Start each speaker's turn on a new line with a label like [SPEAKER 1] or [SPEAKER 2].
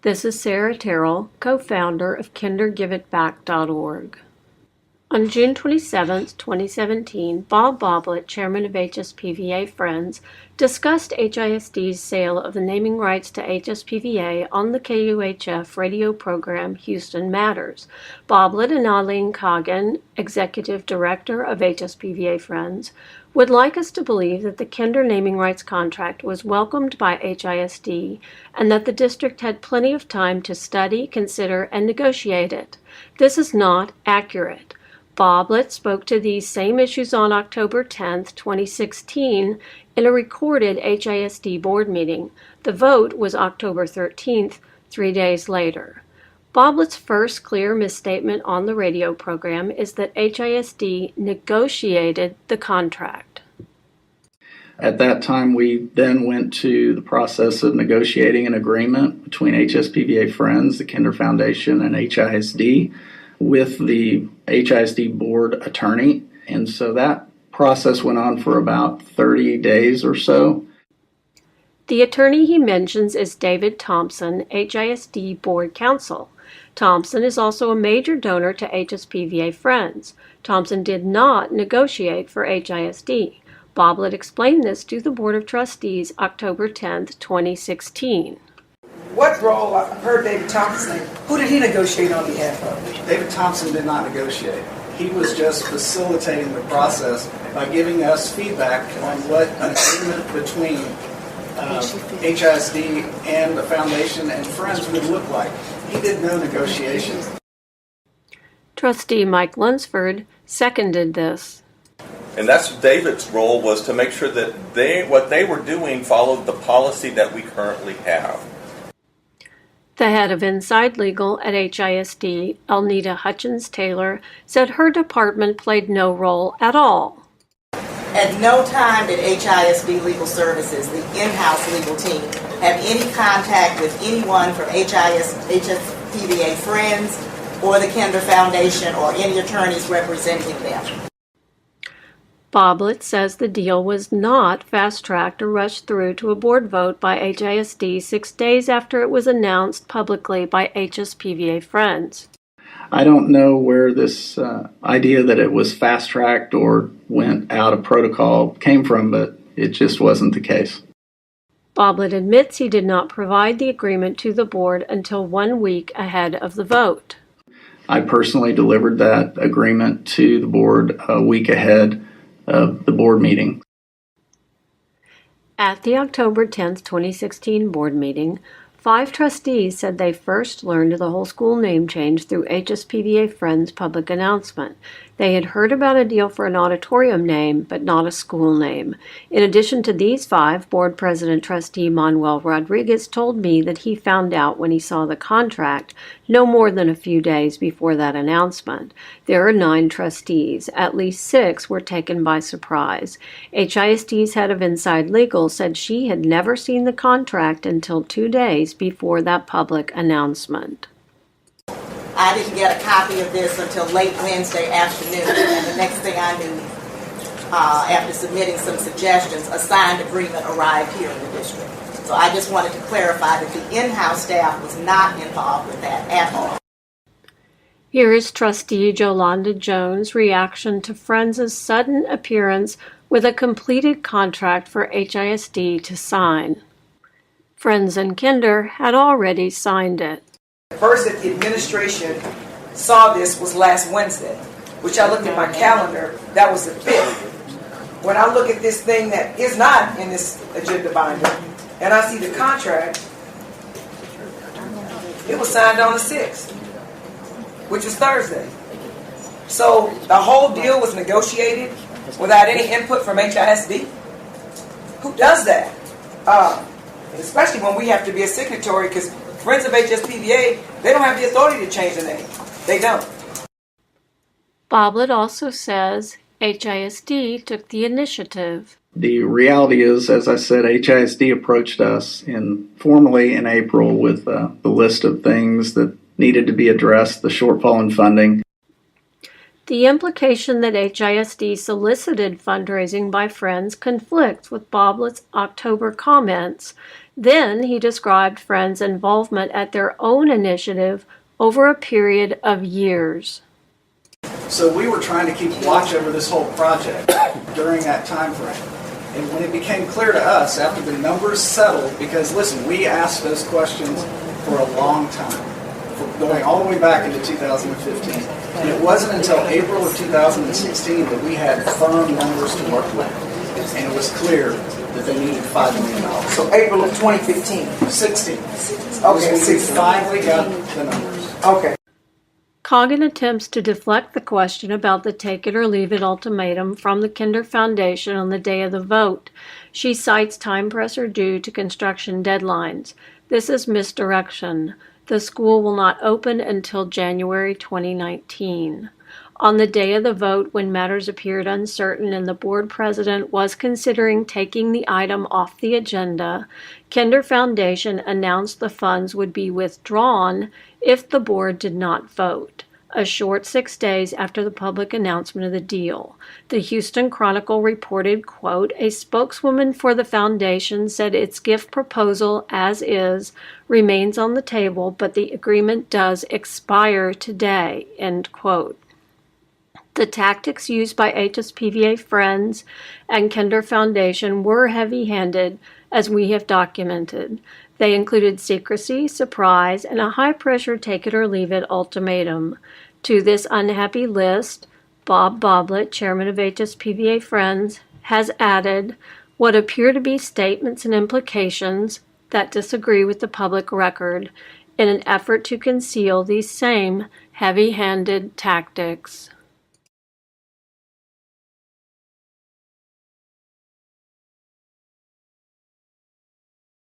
[SPEAKER 1] This is Sarah Terrell, co-founder of kindergiveitback.org. On June 27, 2017, Bob Boblitt, chairman of HSPVA Friends, discussed HISD's sale of the naming rights to HSPVA on the KUHF radio program Houston Matters. Boblitt and Alene Coggin, executive director of HSPVA Friends, would like us to believe that the kinder naming rights contract was welcomed by HISD and that the district had plenty of time to study, consider, and negotiate it. This is not accurate. Boblitt spoke to these same issues on October 10, 2016, in a recorded HISD board meeting. The vote was October 13th, 3 days later. Boblitt's first clear misstatement on the radio program is that HISD negotiated the contract.
[SPEAKER 2] At that time, we then went to the process of negotiating an agreement between HSPVA Friends, the Kinder Foundation, and HISD with the HISD board attorney. And so that process went on for about 30 days or so.
[SPEAKER 1] The attorney he mentions is David Thompson, HISD board counsel. Thompson is also a major donor to HSPVA Friends. Thompson did not negotiate for HISD. Boblitt explained this to the Board of Trustees October 10, 2016.
[SPEAKER 3] What role, I heard David Thompson say, who did he negotiate on behalf of?
[SPEAKER 4] David Thompson did not negotiate. He was just facilitating the process by giving us feedback on what an agreement between HISD and the foundation and Friends would look like. He did no negotiation.
[SPEAKER 1] Trustee Mike Lunsford seconded this.
[SPEAKER 5] And that's David's role, was to make sure that what they were doing followed the policy that we currently have.
[SPEAKER 1] The head of Inside Legal at HISD, Elnita Hutchins-Taylor, said her department played no role at all.
[SPEAKER 6] At no time did HISD Legal Services, the in-house legal team, have any contact with anyone from HSPVA Friends or the Kinder Foundation or any attorneys representing them.
[SPEAKER 1] Boblitt says the deal was not fast-tracked or rushed through to a board vote by HISD 6 days after it was announced publicly by HSPVA Friends.
[SPEAKER 2] I don't know where this idea that it was fast-tracked or went out of protocol came from, but it just wasn't the case.
[SPEAKER 1] Boblitt admits he did not provide the agreement to the board until 1 week ahead of the vote.
[SPEAKER 2] I personally delivered that agreement to the board a week ahead of the board meeting.
[SPEAKER 1] At the October 10, 2016 board meeting, 5 trustees said they first learned of the whole school name change through HSPVA Friends' public announcement. They had heard about a deal for an auditorium name, but not a school name. In addition to these 5, Board President Trustee Manuel Rodriguez told me that he found out when he saw the contract no more than a few days before that announcement. There are 9 trustees. At least 6 were taken by surprise. HISD's head of Inside Legal said she had never seen the contract until 2 days before that public announcement.
[SPEAKER 6] I didn't get a copy of this until late Wednesday afternoon, and the next thing I knew, after submitting some suggestions, a signed agreement arrived here in the district. So I just wanted to clarify that the in-house staff was not involved with that at all.
[SPEAKER 1] Here is Trustee Jolanda Jones' reaction to Friends' sudden appearance with a completed contract for HISD to sign. Friends and Kinder had already signed it.
[SPEAKER 3] The first that the administration saw this was last Wednesday, which I looked at my calendar, that was the 5th. When I look at this thing that is not in this agenda binder, and I see the contract, it was signed on the 6th, which was Thursday. So the whole deal was negotiated without any input from HISD? Who does that? Especially when we have to be a signatory, because Friends of HSPVA, they don't have the authority to change the name. They don't.
[SPEAKER 1] Boblitt also says HISD took the initiative.
[SPEAKER 2] The reality is, as I said, HISD approached us formally in April with the list of things that needed to be addressed, the shortfall in funding.
[SPEAKER 1] The implication that HISD solicited fundraising by Friends conflicts with Boblitt's October comments Then he described Friends' involvement at their own initiative over a period of years.
[SPEAKER 4] So we were trying to keep watch over this whole project during that time frame. And when it became clear to us after the numbers settled, because listen, we asked those questions for a long time, going all the way back into 2015. And it wasn't until April of 2016 that we had firm numbers to work with. And it was clear that they needed $5 million.
[SPEAKER 3] So April of 2015.
[SPEAKER 4] 16.
[SPEAKER 3] Okay,
[SPEAKER 4] we
[SPEAKER 3] 16.
[SPEAKER 4] finally got the numbers.
[SPEAKER 3] Okay.
[SPEAKER 1] Coggin attempts to deflect the question about the take it or leave it ultimatum from the Kinder Foundation on the day of the vote. She cites time pressure due to construction deadlines. This is misdirection. The school will not open until January 2019. On the day of the vote, when matters appeared uncertain and the board president was considering taking the item off the agenda, Kinder Foundation announced the funds would be withdrawn if the board did not vote, a short 6 days after the public announcement of the deal. The Houston Chronicle reported, quote, "A spokeswoman for the foundation said its gift proposal, as is, remains on the table, but the agreement does expire today," end quote. The tactics used by HSPVA Friends and Kinder Foundation were heavy-handed, as we have documented. They included secrecy, surprise, and a high-pressure take-it-or-leave-it ultimatum. To this unhappy list, Bob Boblitt, chairman of HSPVA Friends, has added what appear to be statements and implications that disagree with the public record in an effort to conceal these same heavy-handed tactics.